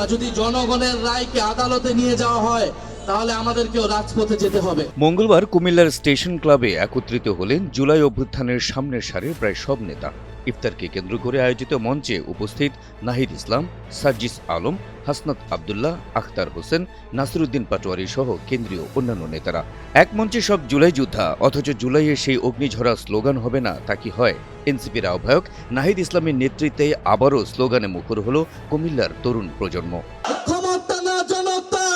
আমরা যদি জনগণের রায়কে আদালতে নিয়ে যাওয়া হয় তাহলে আমাদেরকেও রাজপথে যেতে হবে। মঙ্গলবার কুমিল্লার স্টেশন ক্লাবে একত্রিত হলেন জুলাই অভ্যুত্থানের সামনের সারির প্রায় সব নেতা। ইফতারকে কেন্দ্র করে আয়োজিত মঞ্চে উপস্থিত নাহিদ ইসলাম, সার্জিস আলম, হাসনাত আবদুল্লাহ, আখতার হোসেন, নাসিরুদ্দিন পাটোয়ারি সহ কেন্দ্রীয় অন্যান্য নেতারা। এক মঞ্চে সব জুলাই যোদ্ধা, অথচ জুলাইয়ের সেই অগ্নিঝরা স্লোগান হবে না তা কি হয়? এনসিপির আহ্বায়ক নাহিদ ইসলামের নেতৃত্বে আবারও স্লোগানে মুখর হল কুমিল্লার তরুণ প্রজন্ম। ক্ষমতা না জনতা,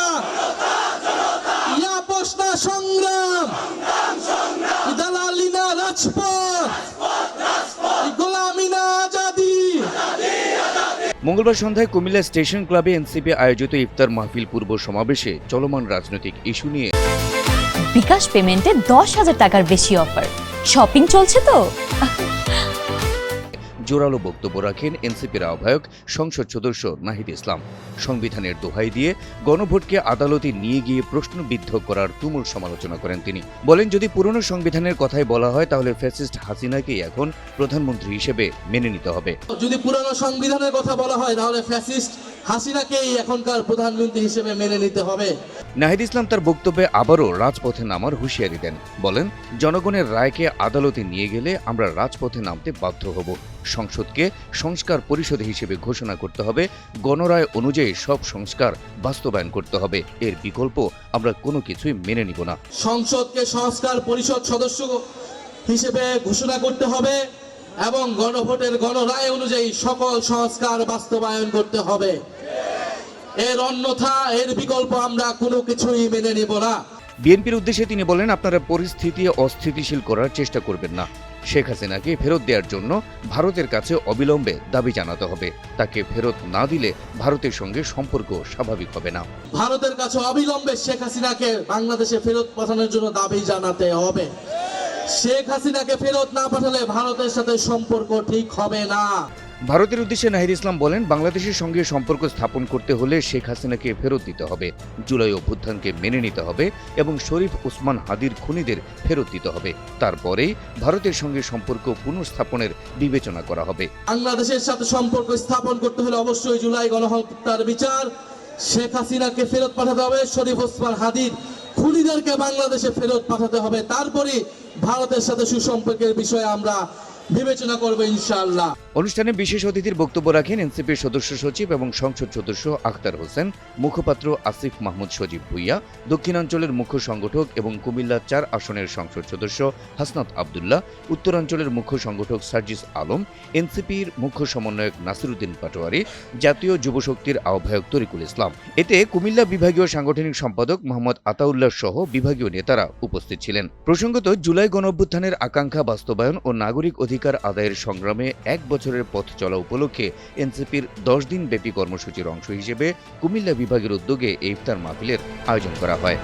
ইয়াপস না সংগ্রাম, দালালি না রাজপথ, গোলামি না আজাদি। মঙ্গলবার সন্ধ্যায় কুমিল্লা স্টেশন ক্লাবে এনসিপি আয়োজিত ইফতার মাহফিল পূর্ব সমাবেশে চলমান রাজনৈতিক ইস্যু নিয়ে বিকাশ পেমেন্টে 10,000 টাকার বেশি অফার, শপিং চলছে তো। জোরালো বক্তব্য রাখেন এনসিপির আহ্বায়ক সংসদ সদস্য নাহিদ ইসলাম। সংবিধানের দোহাই দিয়ে গণভোটকে আদালতে নিয়ে গিয়ে প্রশ্নবিদ্ধ করার তুমুল সমালোচনা করেন তিনি। বলেন, যদি পুরনো সংবিধানের কথাই বলা হয় তাহলে ফ্যাসিস্ট হাসিনাকেই এখন প্রধানমন্ত্রী হিসেবে মেনে নিতে হবে। যদি পুরনো সংবিধানের কথা বলা হয় তাহলে ফ্যাসিস্ট হাসিনাকেই এখনকার প্রধানমন্ত্রী হিসেবে মেনে নিতে হবে। নাহিদ ইসলাম তার বক্তব্যে আবারও রাজপথে নামার হুঁশিয়ারি দেন। বলেন, জনগণের রায়কে আদালতে নিয়ে গেলে আমরা রাজপথে নামতে বাধ্য হব। সংসদকে সংস্কার পরিষদ হিসেবে ঘোষণা করতে হবে। গণরায় অনুযায়ী সব সংস্কার বাস্তবায়ন করতে হবে। এর বিকল্প আমরা কোনো কিছুই মেনে নিব না। সংসদকে সংস্কার পরিষদ সদস্য হিসেবে ঘোষণা করতে হবে এবং গণভোটের গণরায় অনুযায়ী সকল সংস্কার বাস্তবায়ন করতে হবে। এর অন্যথা, এর বিকল্প আমরা কোনো কিছুই মেনে নিব না। বিএনপির উদ্দেশ্যে তিনি বলেন, আপনারা পরিস্থিতি অস্থিতিশীল করার চেষ্টা করবেন না। শেখ হাসিনাকে ফেরত দেওয়ার জন্য ভারতের কাছে অবিলম্বে দাবি জানাতে হবে। তাকে ফেরত না দিলে ভারতের সঙ্গে সম্পর্ক স্বাভাবিক হবে না। ভারতের কাছে অবিলম্বে শেখ হাসিনাকে বাংলাদেশে ফেরত পাঠানোর জন্য দাবি জানাতে হবে। শেখ হাসিনাকে ফেরত না পাঠালে ভারতের সাথে সম্পর্ক ঠিক হবে না। ভারতের উদ্দেশ্যে নাহিদ ইসলাম বলেন, বাংলাদেশের সঙ্গে সম্পর্ক স্থাপন করতে হলে শেখ হাসিনাকে ফেরত দিতে হবে, জুলাই অভ্যুত্থানকে মেনে নিতে হবে এবং শরীফ ওসমান হাদির খুনিদের ফেরত দিতে হবে। তারপরেই ভারতের সঙ্গে সম্পর্ক পুনঃস্থাপনের বিবেচনা করা হবে। বাংলাদেশের সাথে সম্পর্ক স্থাপন করতে হলে অবশ্যই জুলাই গণহত্যার বিচার, শেখ হাসিনাকে ফেরত পাঠাতে হবে, শরীফ ওসমান হাদির খুনিদেরকে বাংলাদেশে ফেরত পাঠাতে হবে। তারপরে ভারতের সাথে সুসম্পর্কের বিষয়ে আমরা বিবেচনা করব ইনশাআল্লাহ। অনুষ্ঠানে বিশেষ অতিথির বক্তব্য রাখেন এনসিপির সদস্য সচিব এবং সংসদ সদস্য আখতার হোসেন, মুখপাত্র আসিফ মাহমুদ সজীব ভুইয়া, দক্ষিণাঞ্চলের মুখ্য সংগঠক এবং কুমিল্লা ৪ আসনের সংসদ সদস্য হাসনাত আবদুল্লাহ, উত্তরাঞ্চলের মুখ্য সংগঠক সার্জিস আলম, এনসিপির মুখ্য সমন্বয়ক নাসিরুদ্দিন পাটোয়ারি, জাতীয় যুবশক্তির আহ্বায়ক তরিকুল ইসলাম। এতে কুমিল্লা বিভাগীয় সাংগঠনিক সম্পাদক মোহাম্মদ আতাউল্লাহ সহ বিভাগীয় নেতারা উপস্থিত ছিলেন। প্রসঙ্গত, জুলাই গণঅভ্যুত্থানের আকাঙ্ক্ষা বাস্তবায়ন ও নাগরিক অধিকার আদায়ের সংগ্রামে ১ বছরের পথ চলা উপলক্ষে এনসিপির ১০ দিন ব্যাপী কর্মসূচির অংশ হিসেবে কুমিল্লা বিভাগের উদ্যোগে এই ইফতার মাহফিলের আয়োজন করা হয়।